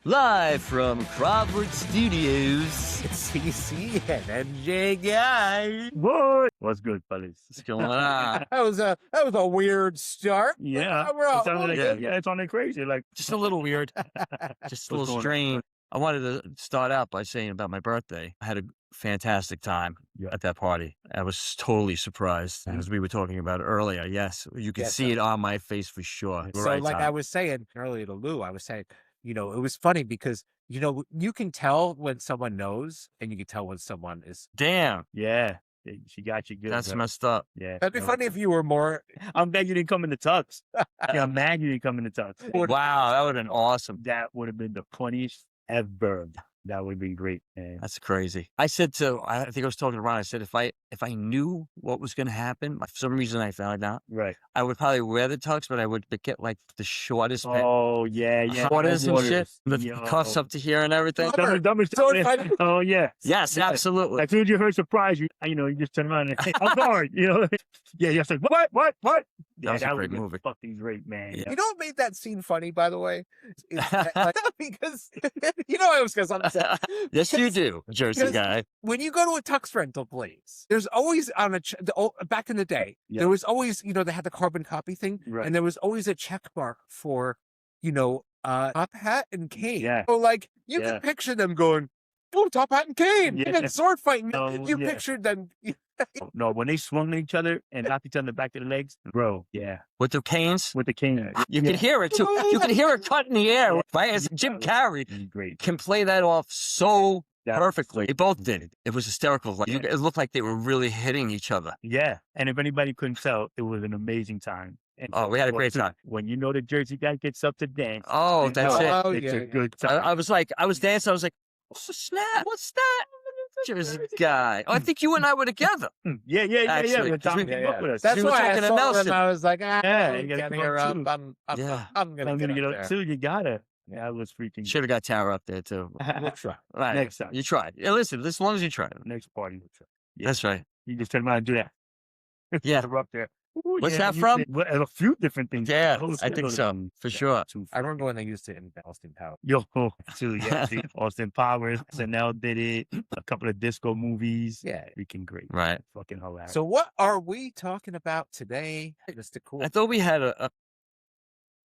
Live from Crawford Studios, it's CC and NJ Guy. What? What's good, fellas? What's going on? That was a weird start. Yeah, We're it sounded like, yeah. yeah, it sounded crazy. Like, Just a little weird. Just a What's little going on? strange. I wanted to start out by saying about my birthday. I had a fantastic time Yeah. at that party. I was totally surprised, as we were talking about earlier. Yes, you can Yes, see sir. it on my face for sure. So Right like time. I was saying earlier to Lou, I was saying, it was funny because, you can tell when someone knows and you can tell when someone is. Damn, yeah, she got you good. that's bro. messed up. Yeah. That'd be no. funny if you were more. I'm glad you didn't come in the tux. Yeah, I'm mad you didn't come in the tux. Wow, that would have been awesome. That would have been the funniest ever. That would be great, man. That's crazy. I said I think I was talking to Ron. I said if I knew what was going to happen, for some reason I found out, Right. I would probably wear the tux, but I would get like the shortest pants. Oh, yeah. Quarters and shit, the Yo. cuffs up to here and everything. So excited. Oh, yeah. Yes, absolutely. As soon as you heard surprise, you just turn around and, hey, I'm sorry. Yeah, you're like, what? That was a would've great been movie. Fucking great, man. Yeah. You know what made that scene funny, by the way? Is that, because I was going to say Yes, you do, Jersey because- guy. when you go to a tux rental place, there's always back in the day, Yeah. there was always, they had the carbon copy thing, Right. and there was always a check mark for, Top Hat and Kane. Yeah. So like you Yeah. can picture them going, "Oh, Top Hat and Kane," Yeah. and then sword fighting. Oh, You yeah. pictured them. No, when they swung at each other and knocked each other in the back of the legs, bro, yeah, With the canes, with the cane. you can hear it too. You can hear it cut in the air. Right? As Jim Carrey Great. can play that off so That- perfectly. They both did it. It was hysterical. Like, Yeah. it looked like they were really hitting each other. Yeah, and if anybody couldn't tell, it was an amazing time. And Oh, we had a great time. When the Jersey guy gets up to dance. Oh, you that's know it. Oh, It's yeah, a yeah. good I time. was dancing. I was like, oh, snap. What's that? Jersey guy. Oh, I think you and I were together. Yeah. Actually, When 'cause Tom we- came up with us. That's We were why I talking to saw Nelson. them. I was like, Yeah, I'm you gotta getting come her up up. too. Yeah. I'm gonna I'm get gonna get up up there. too. You gotta. Yeah, I was freaking. Should have got Tara up there too. We'll try. Right. Next time. You tried. Yeah, listen, as long as you tried. Next party. Yeah. That's right. You just turn around and do that. Yeah. We're up there. Ooh, What's yeah, that from? A few different things. Yeah, Oh, I think so, for sure. I remember when they used it in Austin Powers. Yo, too, yeah. See, Austin Powers, SNL did it. A couple of disco movies. Yeah. Freaking great. Right. Fucking hilarious. So what are we talking about today, Mr. Cool? I thought we had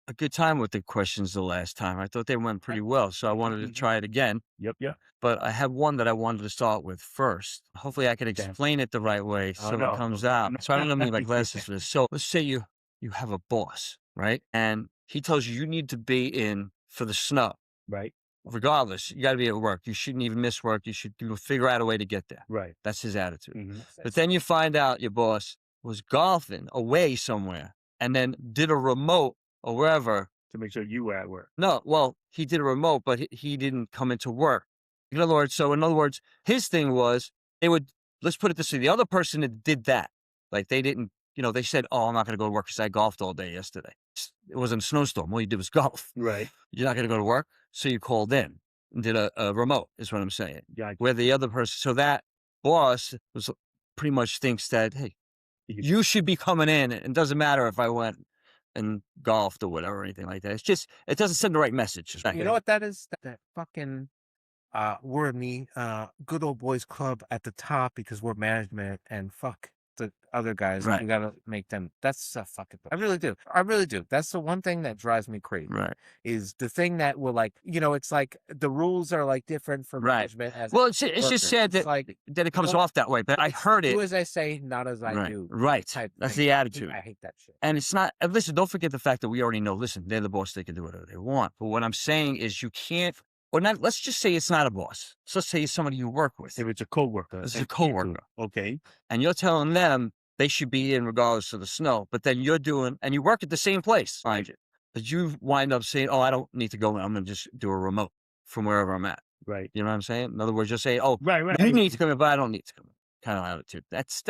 a good time with the questions the last time. I thought they went pretty well, so I wanted to try it again. Yep. But I have one that I wanted to start with first. Hopefully I can explain it the right way so no. it comes out. So I don't need my glasses for this. So let's say you have a boss, right? And he tells you need to be in for the snow. Right. Regardless, you got to be at work. You shouldn't even miss work. You should figure out a way to get there. Right. That's his attitude. Mhm. But then you find out your boss was golfing away somewhere and then did a remote or wherever. To make sure you were at work. No, well, he did a remote, but he didn't come into work. In other words, his thing was let's put it this way. The other person that did that, like they didn't, they said, oh, I'm not going to go to work because I golfed all day yesterday. It wasn't a snowstorm. All you did was golf. Right. You're not going to go to work. So you called in and did a remote is what I'm saying. Yeah. Where the other person, so that boss was pretty much thinks that, hey, you should be coming in. It doesn't matter if I went and golfed or whatever or anything like that. It's just, it doesn't send the right message. You know what that is? That fucking we're in the good old boys club at the top because we're management and fuck the other guys. Right. We gotta make them. That's fucking. I really do. That's the one thing that drives me crazy. Right. Is the thing that will it's like the rules are like different for Right. management. As Well, it's workers. just sad It's that, like that it comes don't- off that way, but I heard it. do as I say, not as I Right. do. Right. type That's thing. the attitude. I hate that shit. And it's not, and listen, don't forget the fact that we already know, listen, they're the boss, they can do whatever they want. But what I'm saying is you can't, or not, let's just say it's not a boss. So let's say it's somebody you work with. If it's a coworker. This is a coworker. Okay. And you're telling them they should be in regardless of the snow, but then you're doing, and you work at the same place, mind you. But you wind up saying, oh, I don't need to go in. I'm going to just do a remote from wherever I'm at. Right. You know what I'm saying? In other words, you're saying, oh, Right. you need to come in, but I don't need to come in. Kind of attitude. That's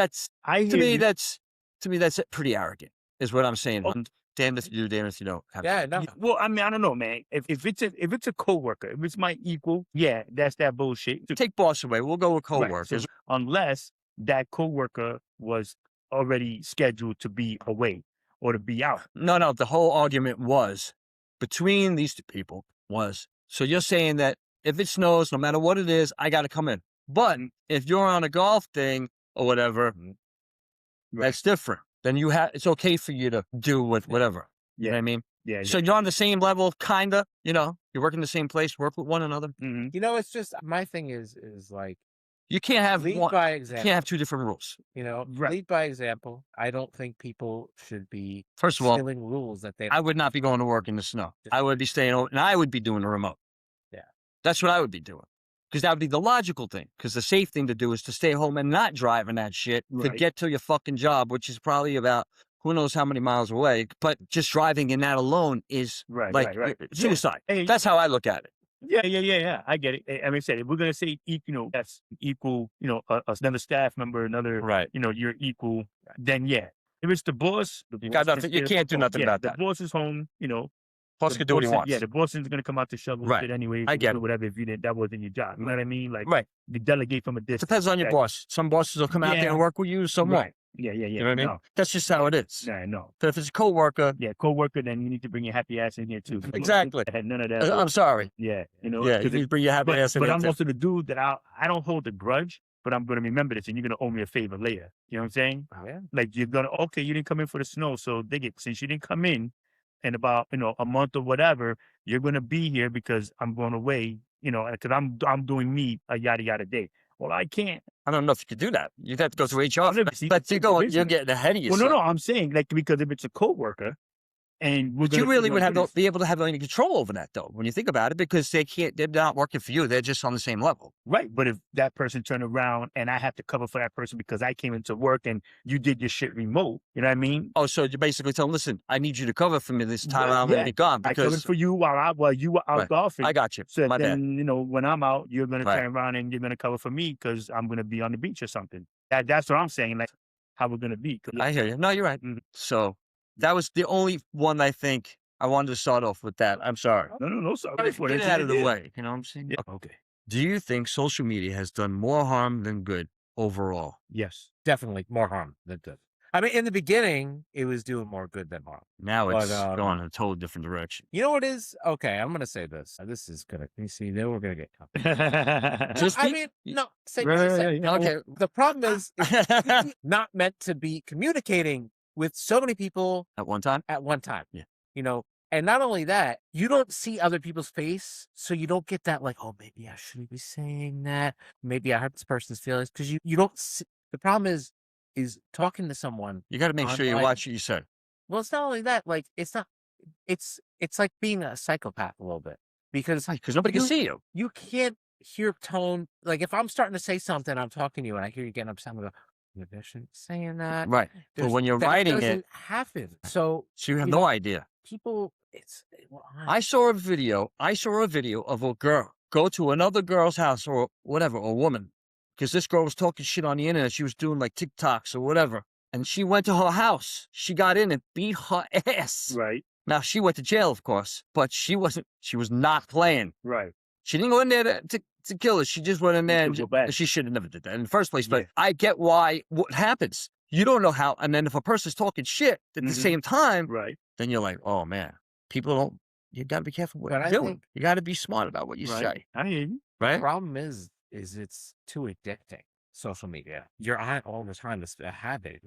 I to hear me, you. that's pretty arrogant, is what I'm saying. Oh. Damn if you do, damn if you don't. Yeah, no. Well, I mean, I don't know, man. If it's a coworker, if it's my equal, yeah, that's that bullshit. Take boss away. We'll go with Right. coworkers. So unless that coworker was already scheduled to be away or to be out. No. The whole argument was between these two people was So you're saying that if it snows, no matter what it is, I got to come in. But if you're on a golf thing or whatever, that's different. Then it's okay for you to do with whatever. You know what I mean? Yeah. So you're on the same level, kind of, you're working the same place, work with one another. Mhm. It's just my thing is like You can't have lead one, by you example. can't have two different rules. Right. Lead by example. I don't think people should be First of all, instilling rules that they. I would not be going to work in the snow. I would be staying home, and I would be doing the remote. Yeah. That's what I would be doing. Because that would be the logical thing. Because the safe thing to do is to stay home and not driving that shit to Right. get to your fucking job, which is probably about who knows how many miles away. But just driving in that alone is Right. suicide. Hey, That's how I look at it. Yeah. I get it. I mean, I said, if we're gonna say, that's equal, another staff member, another, Right. you're equal. Then yeah, if it's the boss, You got nothing. You can't do nothing about that. The boss is home. Boss can do what he wants. Yeah, the boss is gonna come out to shovel Right. shit anyway. I get it. Whatever. If that wasn't your job, you know what I mean? Like, Right. you delegate from a distance. Depends on your boss. Some bosses will come out there and work with you. Some won't. Right. Yeah. You know what I mean? No. That's just how it is. Yeah, no. But if it's a coworker, coworker, then you need to bring your happy ass in here too. Exactly. I had none of that. I'm sorry. Yeah, Yeah, you need to bring your happy ass in But there I'm too. also the dude that I don't hold a grudge, but I'm gonna remember this, and you're gonna owe me a favor later. You know what I'm saying? Oh, yeah. Like you didn't come in for the snow, so since you didn't come in about a month or whatever, you're gonna be here because I'm going away. Because I'm doing me a yada yada day. Well, I can't. I don't know if you could do that. You'd have to go through HR. See, But you're getting ahead of yourself. Well, no, I'm saying because if it's a coworker, and But you really would be able to have any control over that, though, when you think about it, because they're not working for you. They're just on the same level. Right. But if that person turned around and I have to cover for that person because I came into work and you did your shit remote, you know what I mean? Oh, so you basically tell them, listen, I need you to cover for me this time. Yeah, I'm going to be gone I covered because for you while you were out golfing. I got you. So My bad. then, when I'm out, you're going to Right. turn around and you're going to cover for me because I'm going to be on the beach or something. That's what I'm saying. Like how we're going to be. I hear you. No, you're right. Mhm. So that was the only one I think I wanted to start off with that. I'm sorry. No, sorry. Get it out of the way. You know what I'm saying? Yeah. Okay. Do you think social media has done more harm than good overall? Yes. Definitely more harm than good. I mean, in the beginning, it was doing more good than harm. Now it's But, going in a total different direction. You know what is? Okay, I'm going to say this. This is going to, you see, then we're going to get Just I keep- mean, no, say, Yeah. okay. The problem is it's not meant to be communicating with so many people At one time? at one time. Yeah. And not only that, you don't see other people's face, so you don't get that like, oh, maybe I shouldn't be saying that. Maybe I hurt this person's feelings because you don't see. The problem is talking to someone. You got to make sure you online. watch what you say. Well, it's not only that. Like, it's not. It's like being a psychopath a little bit because Nobody can see you. you can't hear tone. Like if I'm starting to say something, I'm talking to you, and I hear you getting upset. I'm going, maybe I shouldn't be saying that. Right. But There's- when you're that writing doesn't it, happen. So you have you no know, idea. people, I saw a video of a girl go to another girl's house or whatever, or woman, because this girl was talking shit on the internet. She was doing like TikToks or whatever. And she went to her house. She got in and beat her ass. Right. Now, she went to jail, of course, but she was not playing. Right. She didn't go in there to kill her. She just went in there To go back. and she should have never did that in the first place. But Yeah. I get what happens. You don't know how. And then if a person's talking shit at the Mhm. same time, Right. then you're like, oh, man, you got to be careful what But you're I doing. think- You got to be smart about what you Right. say, I hear you. right? problem is it's too addicting. Social media, you're on all the time. It's a habit.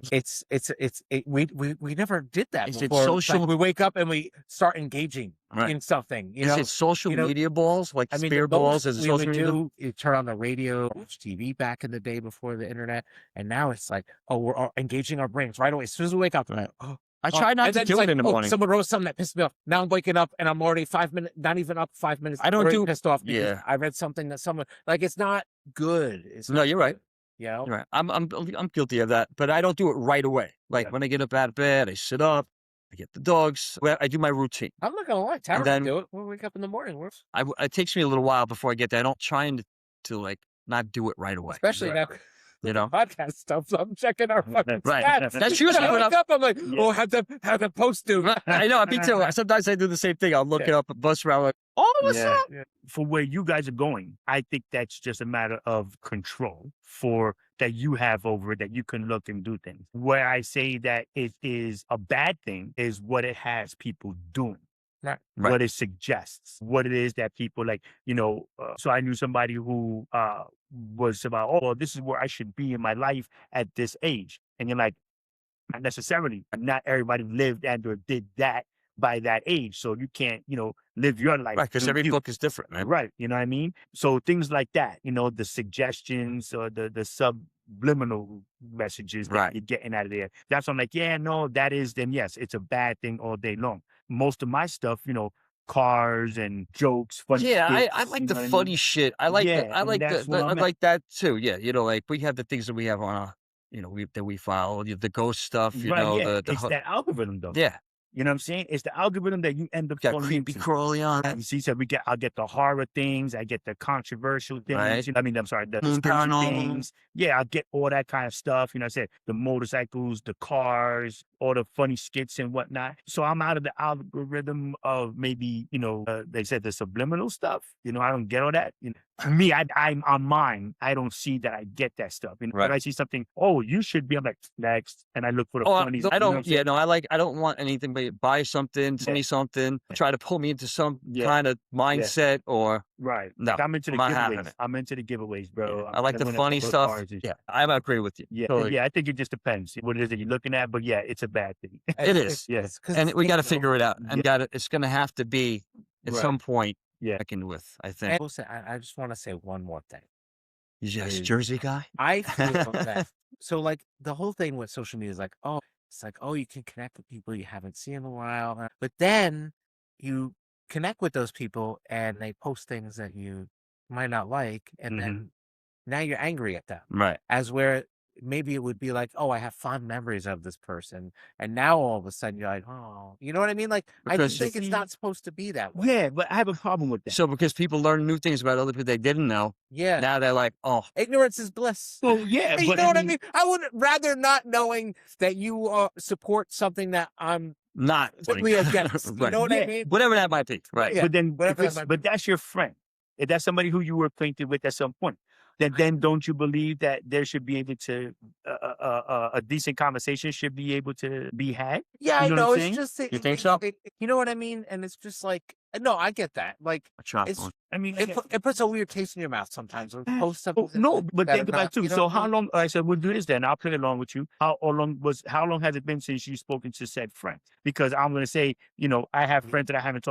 We never did that Is it before. social- Like, we wake up and we start engaging Right. in something. Is it social you know, media balls, like I mean, spear the balls? most Is it we social would media? you turn on the radio, watch TV back in the day before the internet, and now it's like, oh, we're engaging our brains right away as soon as we wake up. Right. Oh, I try not and to then do it's it like, in the oh, morning. someone wrote something that pissed me off. Now I'm waking up and I'm already 5 minutes, not even up 5 minutes. I don't already do- pissed off because yeah. I read something that someone like. It's not good. It's No, not you're right. good, You know, You're right. I'm guilty of that, but I don't do it right away. Like Yeah. when I get up out of bed, I sit up, I get the dogs. I do my routine. I'm not gonna lie. Tara then- can do it. We wake up in the morning, It takes me a little while before I get there. I don't try to like not do it right away. especially Right. now. You know, Podcast stuff. So I'm checking our fucking Right. stats. That's usually I what wake I'm. up. I'm like, Yeah. oh, how'd the post do? I know. Me too. Sometimes I do the same thing. I'll look Yeah. it up, a bus route. Like, oh, what's Yeah. up? For where you guys are going, I think that's just a matter of control that you have over it, that you can look and do things. Where I say that it is a bad thing is what it has people doing. Right. Right. what it suggests, what it is that people like, so I knew somebody who was about, oh, well, this is where I should be in my life at this age. And you're like, not necessarily. Not everybody lived and or did that by that age. So you can't, live your life. Right. Because do every you. book is different, man. Right. You know what I mean? So things like that, the suggestions or the subliminal messages that Right. you're getting out of there. That's why I'm like, yeah, no, that is, then yes, it's a bad thing all day long. Most of my stuff, cars and jokes, funny Yeah, I skits, like you the know what I funny mean? shit. Yeah, I and like that's where I I'm at. like that too. Yeah, like we have the things that we have on our, that we follow, the ghost stuff, Right, yeah. the It's that algorithm though. yeah, You know what I'm saying? It's the algorithm that you end up got falling creepy into. crawly on You it, see, so I'll get the horror things, I get the controversial things. right? I mean, I'm sorry, the spooky Paranormal. things. Yeah, I get all that kind of stuff. I said the motorcycles, the cars, all the funny skits and whatnot. So I'm out of the algorithm of maybe, they said the subliminal stuff. I don't get all that. For me, I'm on mine. I don't see that I get that stuff. Right. If I see something, oh, you should be, I'm like, next. And I look for the Oh, funnies. I You know what don't. I'm saying? Yeah, no, I don't want anything but buy something, send Yeah. me something, try to pull me into some Yeah. kind of mindset or Right. no. Like I'm into the I'm not having giveaways. it. I'm into the giveaways, bro. Yeah, I'm I like gonna the win a funny couple of stuff. cars and Yeah, I agree with you. yeah, Totally. yeah. I think it just depends what it is that you're looking at, but yeah, it's a bad thing. It is. Yeah. And we got to figure it out. And Yeah. it's going to have to be at Right. some point Yeah. reckoned with, I And think. also, I just want to say one more thing. You just is- Jersey guy? I feel that. So, like, the whole thing with social media is like, oh, it's like, oh, you can connect with people you haven't seen in a while. But then you connect with those people and they post things that you might not like. And then now you're angry at them. Right. As where maybe it would be like, oh, I have fond memories of this person. And now all of a sudden you're like, oh, you know what I mean? Like, I Because just think it's not supposed to be that way. Yeah, but I have a problem with that. So because people learn new things about other people they didn't know, Yeah. now they're like, oh, Ignorance is bliss. Well, yeah, You but know what I mean? I would rather not knowing that you support something that I'm not completely against. You Right. know what Yeah. I mean? Whatever that might be. Right. Yeah. But then, whatever that might but that's your friend. If that's somebody who you were acquainted with at some point, then don't you believe that there should be able to a decent conversation should be able to be had? Yeah, You know I what I'm know. It's saying? just You think so? you know what I mean? And it's just like no, I get that. Like A chop it's one. I mean, it puts a weird taste in your mouth sometimes. When you post something. no, but that think are about it not- too. you know So what I how mean? long? I said we'll do this then. I'll play along with you. How long has it been since you've spoken to said friend? Because I'm gonna say, I have friends that I haven't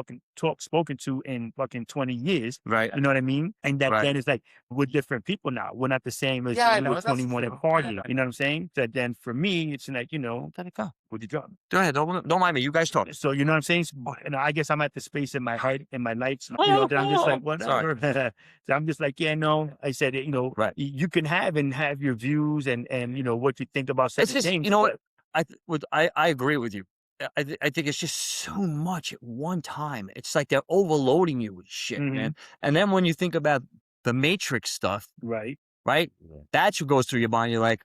spoken to in fucking 20 years. Right. You know what I mean? And that Right. then it's like we're different people now. We're not the same as Yeah, I when we know, were that's 21 true. at party. I know. You know what I'm saying? So then for me, it's like, Let it go. would you drop? Go ahead. Don't mind me. You guys talk. So you know what I'm saying? So, and I guess I'm at the space in my heart, in my life, that I'm just like, whatever. So I'm just like, yeah, no. I said, Right. you can have your views and what you think about certain It's just, things. you know what? I agree with you. I think it's just so much at one time. It's like they're overloading you with shit, man. And then when you think about the Matrix stuff, Right. right? Yeah. That's what goes through your mind. You're like,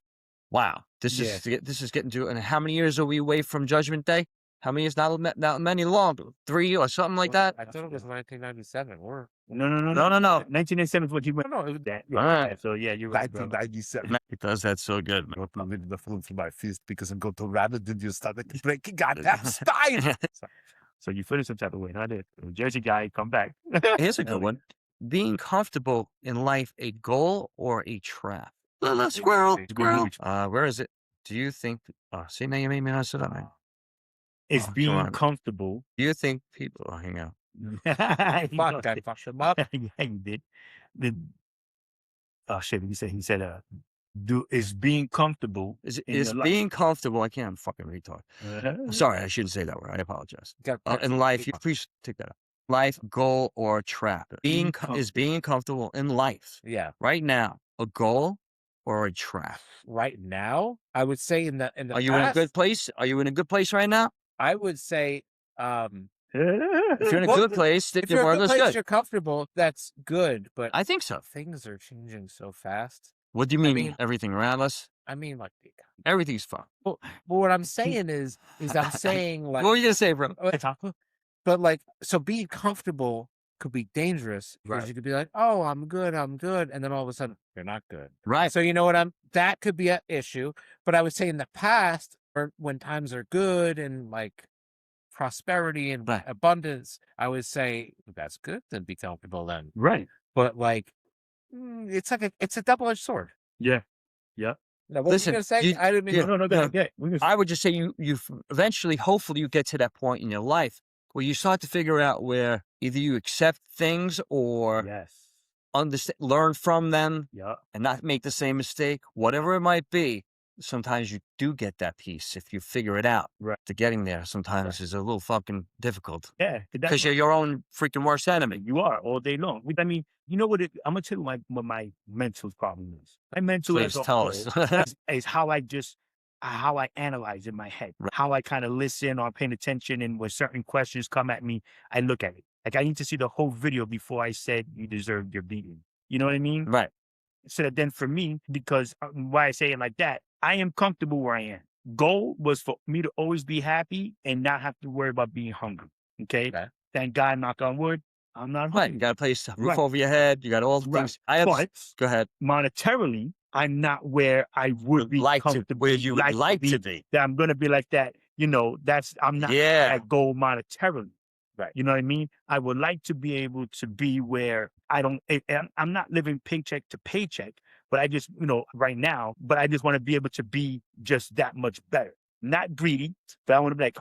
wow, this Yeah. is getting to. And how many years are we away from Judgment Day? How many years? Not many long. 3 or something like that. I thought it was 1997 or No. No. 1997 is what you went. no, it was That. All right. So yeah, you're right, bro. 1997. It does that so good, man. I opened the phone for my fist because I'm going to rather than you started breaking goddamn spine. So you feel some type of way, not it? Jersey guy, come back. Here's a good one. Being comfortable in life a goal or a trap? Little squirrel. Squirrel. Where is it? Do you think? See, now you made me mess it up. Man. It's come being on. comfortable. Do you think people? Oh, hang on. Fuck, I fucked him up. Yeah, you did. Oh shit! He said, is being comfortable Is in your life. being comfortable? I can't. I'm fucking retard. I'm sorry, I shouldn't say that word. I apologize. In life, you please take that out. Life, goal, or trap. Is being comfortable in life Yeah. right now a goal or a trap? Right now, I would say in the Are you in a good place? Are you in a good place right now? I would say If you're in a Well, good place, then if you're your in a world good is place, good. you're comfortable. That's good, but I think so. things are changing so fast. What do you mean? mean- Everything around us? I mean, like, Everything's fun. but what I'm saying is I'm saying like, What were you gonna say, bro? but like, so being comfortable could be dangerous because Right. you could be like, oh, I'm good, and then all of a sudden you're not good. Right. So you know what that could be an issue. But I would say in the past, or when times are good and like prosperity and Right. abundance, I would say that's good to be comfortable then. Right. But like, it's a double-edged sword. Yeah. Yeah. Now, what were you Listen, gonna say? you, I didn't mean yeah, to. No, go no, ahead. Yeah. We can, I would just say you eventually, hopefully, you get to that point in your life where you start to figure out where either you accept things or yes. understand, learn from them, Yeah. and not make the same mistake, whatever it might be. Sometimes you do get that piece if you figure it out. Right. To getting there sometimes is a little fucking difficult Yeah. because you're your own freaking worst enemy. You are all day long. I mean, you know what? I'm gonna tell you what my mental problem is. My mental Please as a tell whole us. is how I analyze in my head, Right. how I kind of listen or paying attention, and when certain questions come at me, I look at it. Like I need to see the whole video before I said you deserve your beating. You know what I mean? Right. So that then for me, because why I say it like that, I am comfortable where I am. Goal was for me to always be happy and not have to worry about being hungry. Okay. Okay. Thank God, knock on wood, I'm not Right. hungry. You got a place, roof Right. over your head. You got all the Right. things. I have. But Go ahead. monetarily, I'm not where I would be Like to comfortable. where you would like to be. That I'm gonna be like that. I'm not Yeah. at goal monetarily. Right. You know what I mean? I would like to be able to be where I'm not living paycheck to paycheck, but I just, right now, but I just want to be able to be just that much better. Not greedy, but I want to be like,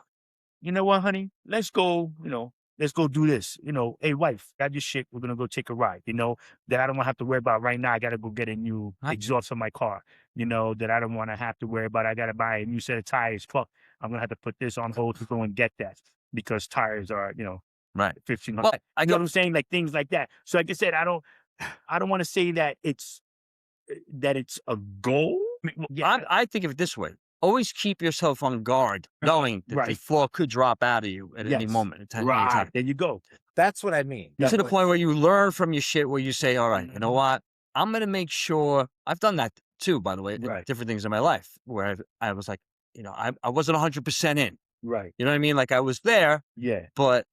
you know what, honey? Let's go, let's go do this. Hey, wife, got your shit. We're going to go take a ride, that I don't want to have to worry about right now. I got to go get a new Right. exhaust for my car, that I don't want to have to worry about. I got to buy a new set of tires. Fuck, I'm going to have to put this on hold to go and get that because tires are, Right. 1,500. Well, I You know get what I'm saying? Like things like that. So like I said, I don't want to say that it's a goal. Yeah. I think of it this way. Always keep yourself on guard, knowing that the Right. floor could drop out of you at any Yes. moment. At any Right. time. There you go. That's what I mean. To the That's point where you learn from your shit, where you say, all right, you know Mhm. what? I'm going to make sure. I've done that too, by the way, Right. different things in my life where I was like, I wasn't 100% in. Right. You know what I mean? Like I was there, Yeah. but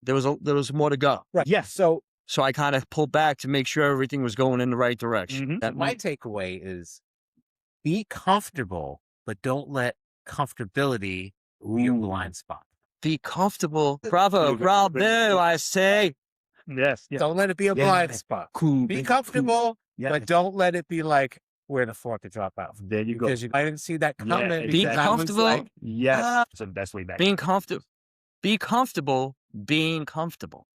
there was more to go. right. Yeah. So So I kind of pulled back to make sure everything was going in the right direction. Mhm. That my takeaway is be comfortable, but don't let comfortability be your blind spot. be comfortable. Bravo, bravo, I say. Yes. Yeah. Don't let it be a Yeah. blind spot. Cool. Be baby, comfortable, cool. Yeah. but don't let it be like where the floor could drop out. There you go. Because I didn't see that Yeah, coming. exactly. because I was comfortable. like, Yes. ah. That's the best way back. Being comfortable. Be comfortable being comfortable.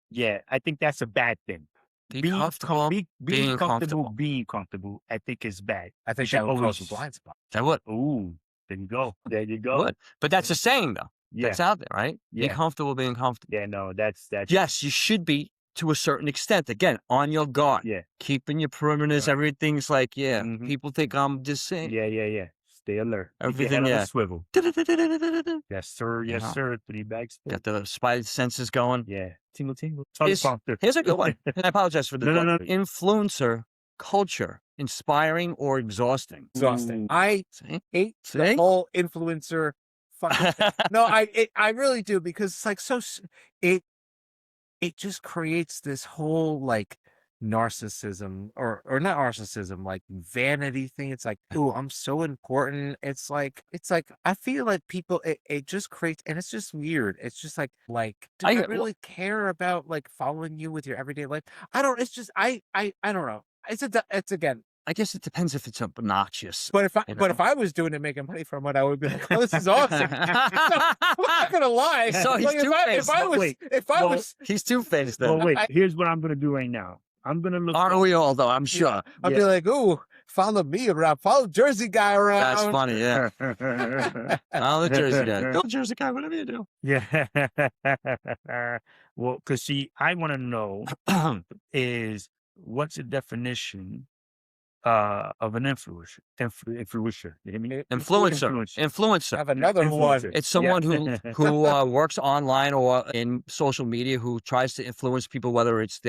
Yeah. I think that's a bad thing. Be comfortable being being comfortable. Being comfortable, I think is bad. I think should that would cause a always- blind spot. That would. Ooh, there you go. There you go. Would. But that's a saying, though. Yeah. That's out there, right? Yeah. Be comfortable being comfortable. Yeah. No, that's Yes, you should be to a certain extent. Again, on your guard. Yeah. Keeping your perimeters. Right. Everything's like, yeah, Mhm. people think I'm just saying. Yeah. Stay alert. Keep your Everything, head on yeah. a swivel. Got Yes, sir. Yes, Yeah. sir. 3 bags. full. the spidey senses going. Yeah. Tingle, tingle. Here's Teleprompter. a good one. And I apologize for the No. influencer culture, inspiring or exhausting. Exhausting. Ooh. I See? hate the See? whole influencer fucking thing. No, I really do, because it's like it just creates this whole like narcissism or not narcissism, like vanity thing. It's like, oh, I'm so important. It's like I feel like people it just creates, and it's just weird. It's just like do I I agree. really care about like following you with your everyday life? I don't. It's just I don't know. It's again. I guess it depends if it's obnoxious. But You if I was doing it, making money from it, I would be like, oh, this is awesome. I'm not gonna lie. So he's Like, two-faced. if I was He's two-faced then. Well, wait. Here's what I'm gonna do right now. I'm gonna look. Aren't we all, though? I'm sure. I'd Yeah. be like, ooh, follow me around, follow Jersey guy around. That's funny, yeah. I'll the Jersey guy. Go Jersey guy, whatever you do. Yeah. Well, because see, I want to know is what's the definition of an influencer? Influencer. You hear me? Influencer. Influencer. Have another one. Influencer. It's someone Yeah. who works online or in social media who tries to influence people, whether it's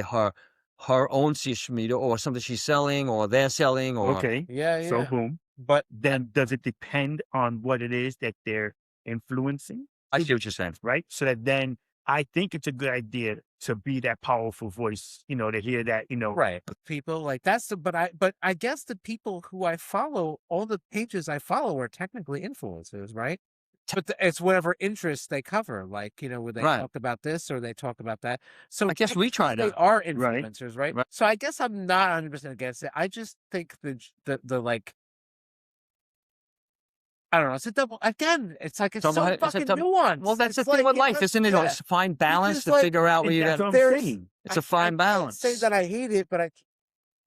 her own social media or something she's selling or they're selling or Okay. Yeah. So boom. But Then does it depend on what it is that they're influencing? I see what you're saying. Right. So that then I think it's a good idea to be that powerful voice, to hear that, right, people like but I guess the people who I follow, all the pages I follow are technically influencers, right? But it's whatever interests they cover, like, where they Right. talk about this or they talk about that. So I guess we try technically they to. are Right. influencers, right? Right. So I guess I'm not 100% against it. I just think the like, I don't know. It's a double again. It's like it's Double so head- it's a fucking double- nuanced. Well, that's the It's thing like, with life, isn't it? Yeah. It's a fine balance Because, to like, figure out where And you that's got. what I'm There's saying. It's a fine I balance. can't say that I hate it, but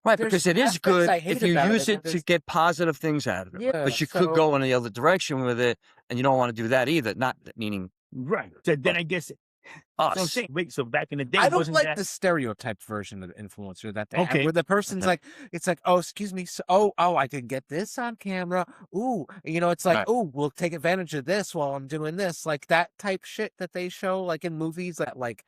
Right, there's because it is aspects good I hate if you about use it, it to there's get positive things out of it. Yeah, But you could so go in the other direction with it, and you don't want to do that either. Not meaning Right. So then I guess that's what I'm us. saying. Wait, so back in the day, I don't wasn't like that the stereotyped version of the influencer that they have, okay? where the person's Okay. like, it's like, oh, excuse me, so, oh, I can get this on camera. Ooh, it's like, Right. oh, we'll take advantage of this while I'm doing this, like that type shit that they show, like in movies, that like,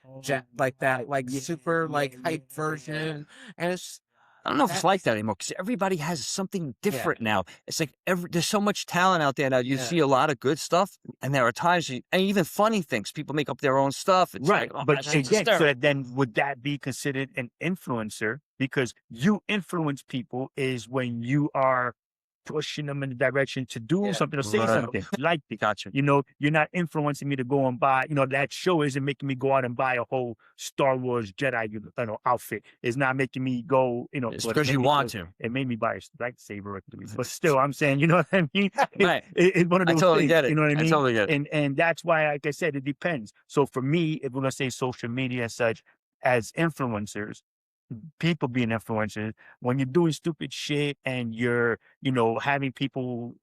like that, like Yeah, super like yeah, hype yeah. version, and it's I don't know if it's that, like that anymore because everybody has something yeah, different now. It's like there's so much talent out there now. You yeah, see a lot of good stuff, and there are times and even funny things. People make up their own stuff. It's Right. like, oh, But that's again, so hysterical. then would that be considered an influencer? Because you influence people is when you are pushing them in the direction to do yeah, something or say Right. something like it. Gotcha. You're not influencing me to go and buy, that show isn't making me go out and buy a whole Star Wars Jedi, outfit. It's not making me go, It's but it because made you me want go, to. it made me buy a lightsaber. But still, I'm saying, you know what I mean? Right. It's one of I those totally things, get it. you know what I I mean? totally get it. And that's why, like I said, it depends. So for me, if we're gonna say social media as such, as influencers, people being influencers, when you're doing stupid shit and you're, having people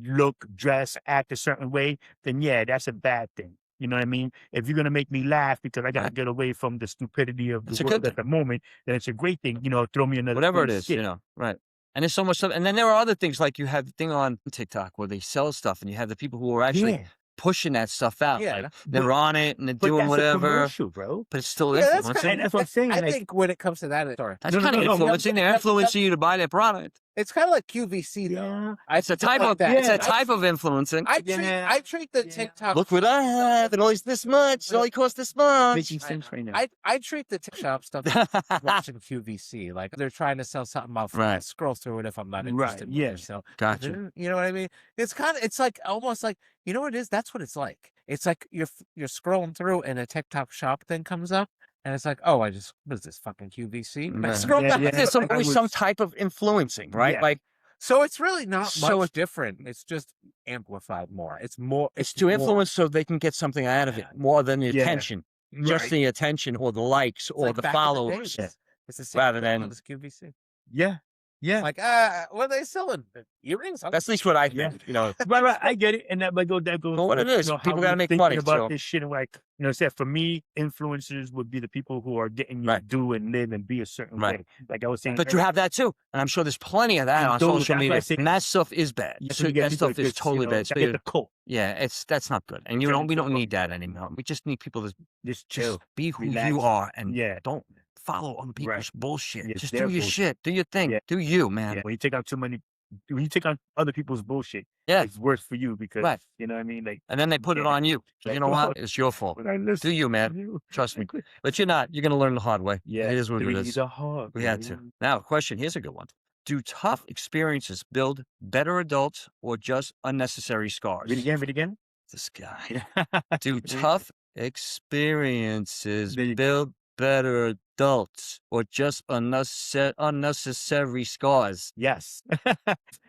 look, dress, act a certain way, then yeah, that's a bad thing. You know what I mean? If you're gonna make me laugh because I gotta Right. get away from the stupidity of the It's a good world at thing. the moment, then it's a great thing. Throw me another Whatever it funny is, skit. right. And there's so much stuff. And then there are other things like you have the thing on TikTok where they sell stuff and you have the people who are actually Yeah, pushing that stuff out. yeah. Like they're but on it and they're but doing that's a whatever, commercial, bro. but it's still Yeah, that's influencing. And that's what I'm saying. I Like, think when it comes to that, sorry, That's no, no, kind of no, no. influencing. They're influencing you to buy their product. it's kind of like QVC though. Yeah, It's a type like of that. it's a Yeah. type of influencing. Yeah. I treat the Yeah. TikTok. Look what I have. It only this much. It only costs this much. making sense right now. I treat the TikTok stuff like watching QVC. Like they're trying to sell something, I'll Right. scroll through it if I'm not Right, interested. yes. So Gotcha. you know what I mean? It's like almost like, you know what it is? That's what it's like. It's like you're scrolling through and a TikTok shop thing comes up. And it's like, oh, what is this fucking QVC? And I Right. scroll Yeah, back. yeah. There's I always was- some type of influencing, right? Yeah. Like So it's really not So much different. It's just amplified more. It's more. it's to more. influence so they can get something out of it more than the Yeah. attention, just Right. the attention or the likes It's or like the back in followers. days. It's the same rather thing than- as QVC. Yeah. Yeah. Like, what are they selling? Earrings? That's at least what I Yeah. think. Right. I get it. And that goes Well, what it is, how people gotta we're make thinking money, about so- this shit. And like, say for me, influencers would be the people who are getting you Right. to do and live and be a certain Right. way. Like I was saying. But you have that too, and I'm sure there's plenty of that And on those- social that's why media. I say- And that stuff is bad. That's So when you get that people stuff that is gets, totally bad. that get the cult. Yeah, that's not good. And we Turn don't into need that anymore. We just need people to Just just chill. be who relax. you are and Yeah. don't follow other people's Right. bullshit. Yeah, Just their do your bullshit. shit. Do your thing. Yeah. Do you, man. Yeah. When you take on other people's bullshit, Yeah. it's worse for you because Right. you know what I mean? Like, And then they put it Yeah. on you. So Like, you know well, what? It's your fault. when I listen Do you, man. to you, Trust me. like, But you're not. You're going to learn the hard way. Yeah. It is what it three is. the hard We had way. to. Now, question. Here's a good one. Do tough experiences build better adults or just unnecessary scars? Read again. This guy. Do tough experiences There you- build better adults or just unnecessary scars? Yes.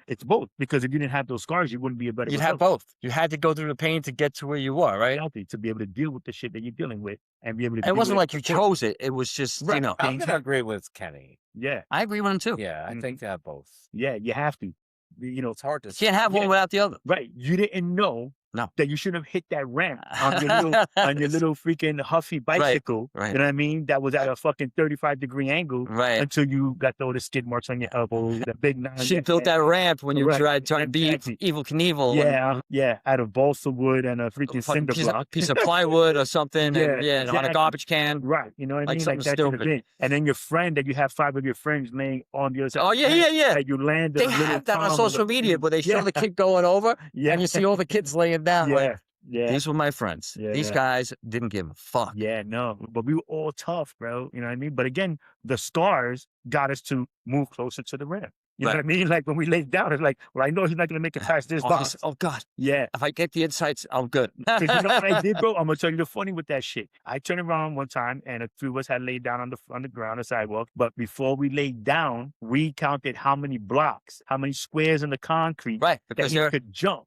It's both. Because if you didn't have those scars, you wouldn't be a better You'd have adult. both. You had to go through the pain to get to where you were, right? Healthy to be able to deal with the shit that you're dealing with and be able to. It deal wasn't with like you chose it. It was just, Right. I'm Things gonna agree with Kenny. Yeah. I agree with him too. Yeah, I Mhm. think both. Yeah. You have to. It's hard to. You can't have one Yeah. without the other. Right. You didn't know No. that you shouldn't have hit that ramp on your little freaking huffy bicycle. right. You know what I mean? That was at a fucking 35-degree angle Right. until you got all the skid marks on your elbow, the big nine. She built that ramp when you Right. tried to be Exactly. evil Knievel. Yeah, out of balsa wood and a freaking cinder block. Piece of plywood or something. Yeah, on a exactly. garbage can. Right, you know what I Like mean? something Like that should have stupid. been. And then your friend that you have 5 of your friends laying on the other side. Oh, yeah. That you land. They have that on social media where they show Yeah. the kid going over Yeah, and you see all the kids laying down. Like, yeah. these were my friends. Yeah, These yeah. guys didn't give a fuck. Yeah, no, but we were all tough, bro. You know what I mean? But again, the scars got us to move closer to the rim. You know what I mean? Like when we laid down, it's like, well, I know he's not gonna make it past this box. Oh God. Yeah. If I get the insights, I'm good. Cause you know what I did, bro? I'm gonna tell you the funny with that shit. I turned around one time and a few of us had laid down on the ground, the sidewalk. But before we laid down, we counted how many blocks, how many squares in the concrete Right. that Because he you're could jump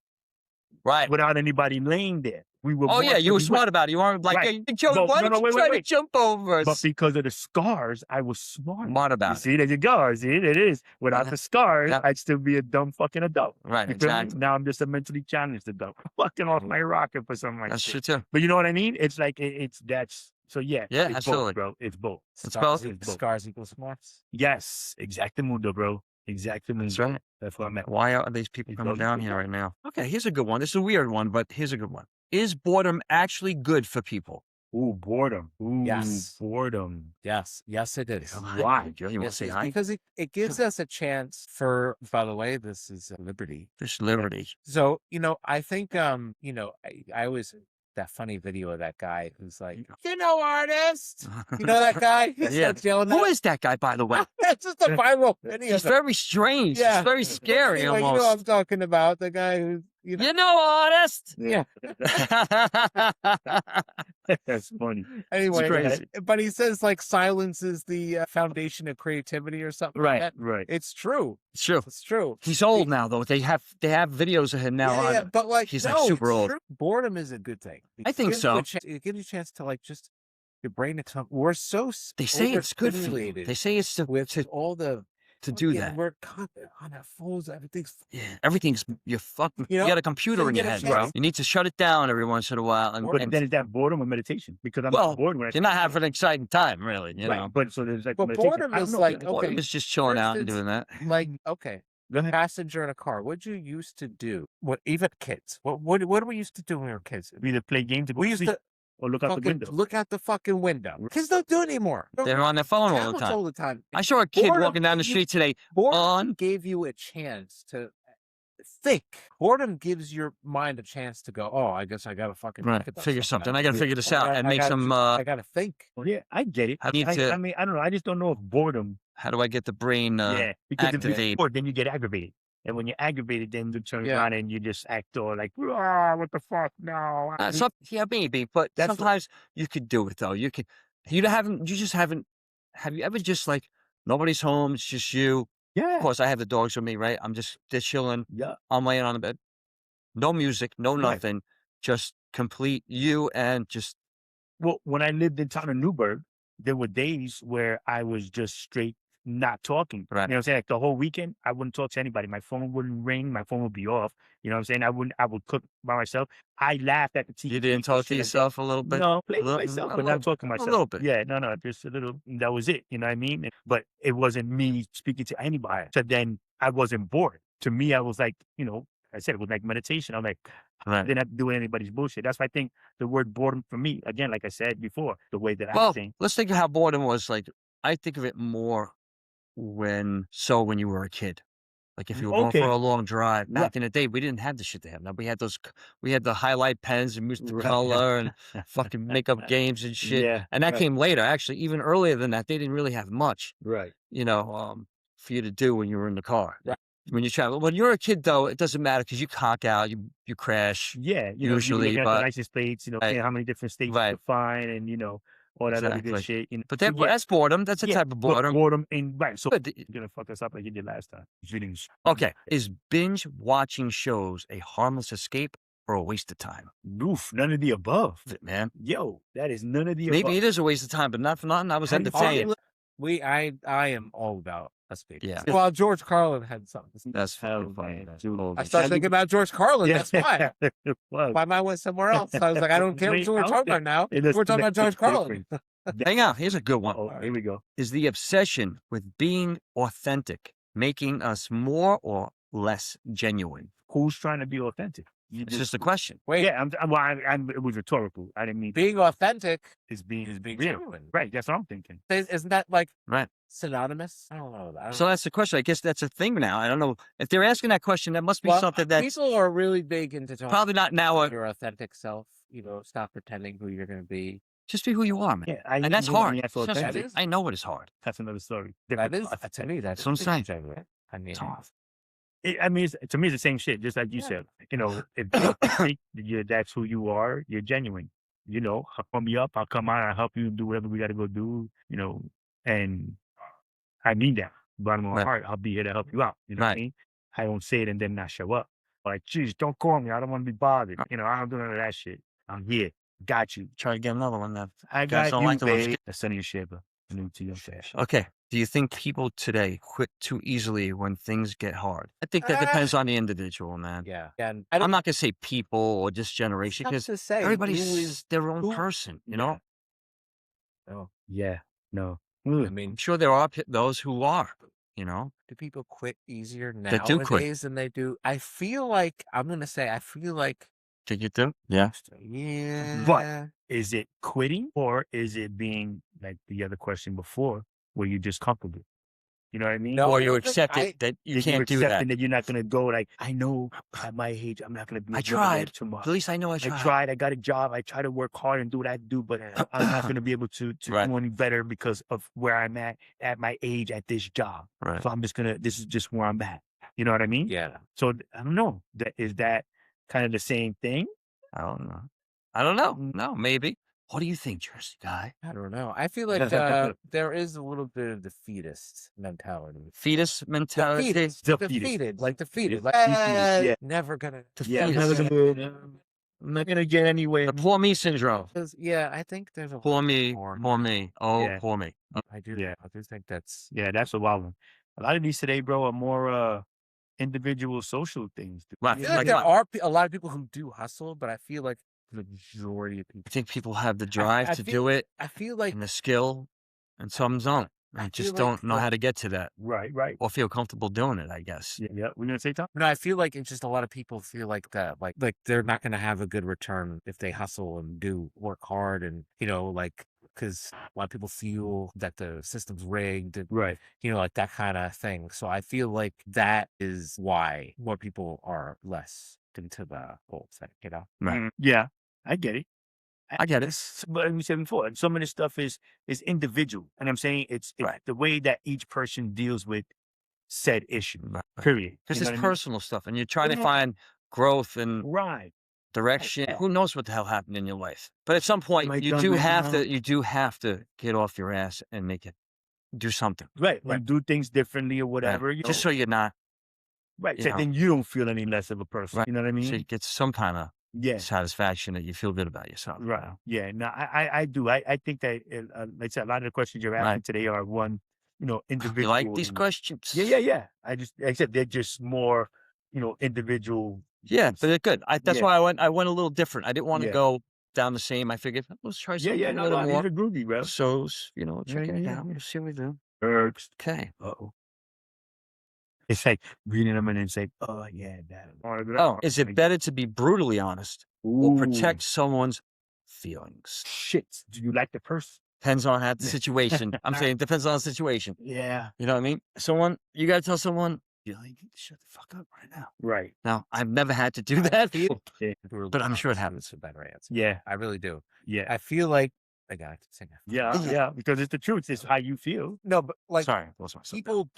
right. without anybody laying there. We were Oh, yeah. You were we smart about it. You weren't like, Right. hey, Joe, But why no, did no, you wait, try wait, to wait. jump over But us? because of the scars, I was smart. Smart You about it. see, there you go. See, it is. Without the scars, Yep. I'd still be a dumb fucking adult. Right. You feel me? Exactly. Now I'm just a mentally challenged adult, fucking off my rocket for something like That's shit. true too. But you know what I mean? It's like that's so yeah. Yeah, It's absolutely. both, bro. It's both. It's Scars, both. It's both. scars equal smarts. Yes, exactamundo, bro. Exactamundo. That's right. That's what I meant. Why are these people coming down here right now? Okay, here's a good one. This is a weird one, but here's a good one. Is boredom actually good for people? Ooh, boredom. Ooh, Yes. boredom. Yes, yes, it is. Why? You want to Yes, say it's hi? because it gives us a chance for. By the way, this is liberty. This liberty. So I think I always that funny video of that guy who's like, artist. You know that guy? He Yeah. starts yelling Who at is that guy, by the way? That's just a viral video. He's very strange. Yeah. He's very scary Anyway, almost. you know what I'm talking about. The guy who's Artist. yeah. That's funny. Anyway, crazy. but he says like silence is the foundation of creativity or something. Like Right, that. right. It's true. It's true. It's true. He's old now, though. They have videos of him now. Yeah, on but like he's no, like super it's old. true. Boredom is a good thing. I think so. It gives you a chance to like just your brain to come. We're so They say it's good for you. overstimulated They say it's with all the to do that. We're on our phones. Everything's Yeah, everything's you're fucking. You You know? got a computer So in you your get a head, chance. bro. You need to shut it down every once in a while. But And then is that boredom or meditation? Because I'm well, not bored when I you're not having an exciting time, really. You know, But so there's like But meditation. boredom I don't is know, like, yeah, okay. boredom is just chilling For out and instance, doing that. like okay. Go ahead. Passenger in a car. What you used to do? What even kids? What do we used to do when we were kids? We either play games or go We to used sleep to or look out the fucking window. look out the fucking window. Kids don't do it anymore. They're on their phone all the Tablets time. all the time. I saw a kid Boredom walking down the gave you- street today. Boredom on- gave you a chance to think. Boredom gives your mind a chance to go. Oh, I guess I gotta fucking Right, think about figure something. I got to Yeah. figure this out and make gotta some. I gotta think. Well, yeah, I get it. I need to. I mean, I don't know. I just don't know if boredom. How do I get the brain? Yeah, because if you're activate. bored, then you get aggravated. And when you're aggravated, then you turn Yeah. around and you just act all like, "Ah, what the fuck? No." Yeah, maybe, but That's what- sometimes you could do it though. You could. You just haven't. Have you ever just like nobody's home? It's just you. Of Yeah. course, I have the dogs with me, right? They're chilling. Yeah. I'm laying on the bed. No music, no Right. nothing. Just complete you and just Well, when I lived in town of Newburgh, there were days where I was just straight not talking. Right. You know what I'm saying? Like the whole weekend, I wouldn't talk to anybody. My phone wouldn't ring. My phone would be off. You know what I'm saying? I would cook by myself. I laughed at the TV. you didn't talk to yourself a little bit. No, play A little- myself, a but little- not talking to a myself. little bit. Yeah, no, just a little. That was it. You know what I mean? But it wasn't me speaking to anybody. So then I wasn't bored. To me, I was like, I said it was like meditation. I'm like, I Right. didn't have to do anybody's bullshit. That's why I think the word boredom for me, again, like I said before, the way that I Well, think. let's think of how boredom was like. I think of it more when you were a kid. Like if you were going Okay. for a long drive. Back Right. in the day, we didn't have the shit they have now. We had we had the highlight pens and music Right. color and fucking makeup games and shit. Yeah, And that right. came later. Actually, even earlier than that, they didn't really have much, Right. for you to do when you were in the car. Right. When you travel. When you're a kid, though, it doesn't matter because you conk out, you crash. Yeah. Usually, you look at but- the license plates, Right. how many different states Right. you can find and, all that other Exactly. good shit. But So, that's boredom. That's a yeah, type of but boredom. boredom and right. So Good. you're gonna fuck us up like you did last time. Feelings. Okay. Is binge watching shows a harmless escape or a waste of time? Oof, none of the above. Man, Yo, that is none of the maybe above. it is a waste of time, but not for nothing. I was How do you entertained. I am all about escape. Yeah. Well, George Carlin had something. to say. That's Hell, fucking funny. man. That's Dude. old. I started thinking about George Carlin. That's why. Well, My mind went somewhere else. I was like, I don't care what Wait, we're out talking there. about now. It is We're talking about George Carlin. Hang on. Here's a good one. Oh, here we go. Is the obsession with being authentic making us more or less genuine? Who's trying to be authentic? You It's just a question. Wait, yeah, it was rhetorical. I didn't mean being authentic is being is being real. genuine. Right, that's what I'm thinking. Isn't that like Right. synonymous? I don't know. I don't So that's the question. I guess that's a thing now. I don't know. If they're asking that question, that must be Well, something that's people are really big into talking probably not now. about your authentic self. Stop pretending who you're going to be. Just be who you are, man. Yeah, And that's you know, hard. That's Trust me, authentic. is- I know it is hard. That's another story. That Different is, thoughts. to me, that's what I'm saying. genuine. I mean, Tough. I mean, to me, it's the same shit. Just like you said, if you think that that's who you are, you're genuine. I'll call me up. I'll come out. I'll help you do whatever we got to go do. And I mean that. Bottom of my Right. heart, I'll be here to help you out. You know what I Right. mean? I don't say it and then not show up. Like, geez, don't call me. I don't want to be bothered. I don't do none of that shit. I'm here. Got you. Try to get another one. I Guys got don't you, like the ones- babe. That's Sonny Shaver. New to your fashion. Okay. Do you think people today quit too easily when things get hard? I think that depends on the individual, man. yeah. And I'm not gonna say people or this generation tough because to say. everybody's their own who- person. No, Yeah. No. I Mm. mean, I'm sure there are those who are. do people quit easier That do quit. nowadays than they do? I feel like I feel like Did you do? Yeah. yeah. Is it quitting or is it being like the other question before where you're just comfortable? You know what I mean? No, Or you I- accept it that you That you're can't do that. accepting that you're not going to go like, I know at my age, I'm not going to be I able to do that tried. tomorrow. At least I know I I tried. tried. I got a job. I try to work hard and do what I do, but I'm not going to be able to Right. do any better because of where I'm at my age at this job. Right. So I'm just this is just where I'm at. You know what I mean? Yeah. So I don't know. Is that kind of the same thing? I don't know. I don't know. No, maybe. What do you think, Jersey guy? I don't know. I feel like there is a little bit of defeatist mentality. Fetus mentality. Defeated. Like defeated. Like Yeah. never gonna Yeah, I'm Fetus. not gonna get anywhere. The poor me syndrome. Yeah, I think there's a Poor me. more. Poor me. Oh, Yeah. poor me. I do. Yeah. I do think that's Yeah, that's a wild one. A lot of these today, bro, are more individual social things. dude. Right. I feel like Like there what? are a lot of people who do hustle, but I feel like the majority of I people. think people have the drive I to feel- do it I feel like and the skill, and some don't. I And just feel like don't know the- how to get to that Right, right. or feel comfortable doing it, I guess. Yeah, we're gonna say something. no, I feel like it's just a lot of people feel like that, like they're not going to have a good return if they hustle and do work hard, and like because a lot of people feel that the system's rigged, and Right. like that kind of thing. So I feel like that is why more people are less into the whole thing. Right. Yeah, I get it. I get it. But like we said before, some of this stuff is individual, and I'm saying it's Right. the way that each person deals with said issue. Right. Period. Because You know it's what I mean? personal stuff and you're trying to Yeah. find growth and Right. direction. Yeah. Who knows what the hell happened in your life? But at some point, Might you done do right have now. to. You do have to get off your ass and do something. Right. Right. And do things differently or Right. whatever. Just so you're not. right. you So know. then you don't feel any less of a person. Right. You know what I mean? So you get some kind of Yeah. satisfaction that you feel good about yourself. Right. Yeah. No, I do. I think that, like I said, a lot of the questions you're asking Right. today are one, individual. You like these and- questions? Yeah. Like I said, they're just more, individual. Yeah, things. but they're good. That's Yeah. why I went a little different. I didn't want to Yeah. go down the same. I figured let's try something a little these more. are groovy, bro. So check it Yeah. out. Let's see what we do. Ergs. Okay. Uh-oh. It's like reading them and then say, oh, yeah, that. Oh, is it better to be brutally honest or protect someone's feelings? Shit. Do you like the person? Depends on the situation. I'm saying it depends on the situation. Yeah. You know what I mean? You got to tell someone, you need to shut the fuck up right now. Right. Now, I've never had to do that, Yeah. but I'm sure it happens. It's a better answer. Yeah. I really do. Yeah. I feel like I got to sing it. Yeah. Because it's the truth. It's how you feel. No, but like Sorry, I lost myself.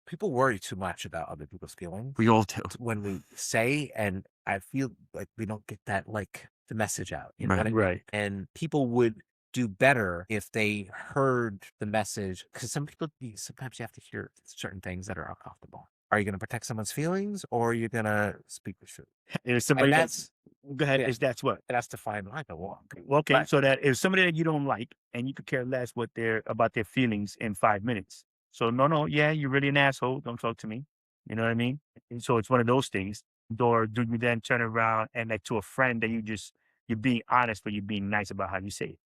people worry too much about other people's feelings We all do. when we say, and I feel like we don't get that the message out. You know what I mean? Right. And people would do better if they heard the message, because sometimes you have to hear certain things that are uncomfortable. Are you going to protect someone's feelings, or are you going to speak the truth? And if somebody And that's go ahead, yeah. that's what? That's the fine line to walk. Okay, Right. so that if somebody that you don't like and you could care less about their feelings in 5 minutes. So no, yeah, you're really an asshole. Don't talk to me. You know what I mean? And so it's one of those things. Or do you then turn around and like to a friend that you're being honest, but you're being nice about how you say it?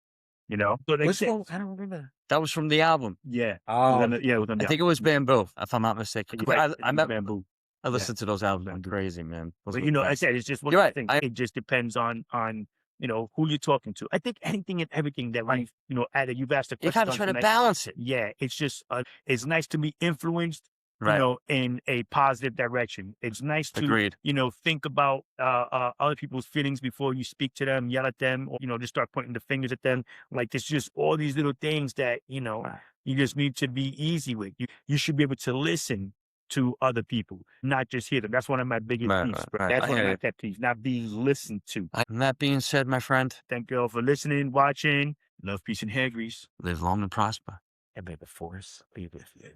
So like Which one? I don't remember. That was from the album. Yeah. Oh, It was on I the think it was Bamboo, if I'm not mistaken. right. I Bamboo. listened to those albums. I'm crazy, man. Those But were the I best. said it's just one You're of right. the things. It just depends on who you're talking to. I think anything and everything that Right. we've added, you've asked a You question. got to on try to tonight. balance it. Yeah, it's just it's nice to be influenced, Right. in a positive direction. It's nice to Agreed. think about other people's feelings before you speak to them, yell at them, or just start pointing the fingers at them. Like there's just all these little things that Right. you just need to be easy with. You should be able to listen to other people, not just hear them. That's one of my biggest Right, beefs, right, bro. right. That's I one of hear my you. pet peeves, not being listened to. And that being said, my friend, Thank you all for listening, watching. Love, peace, and hair grease. live long and prosper. And may the force be with you.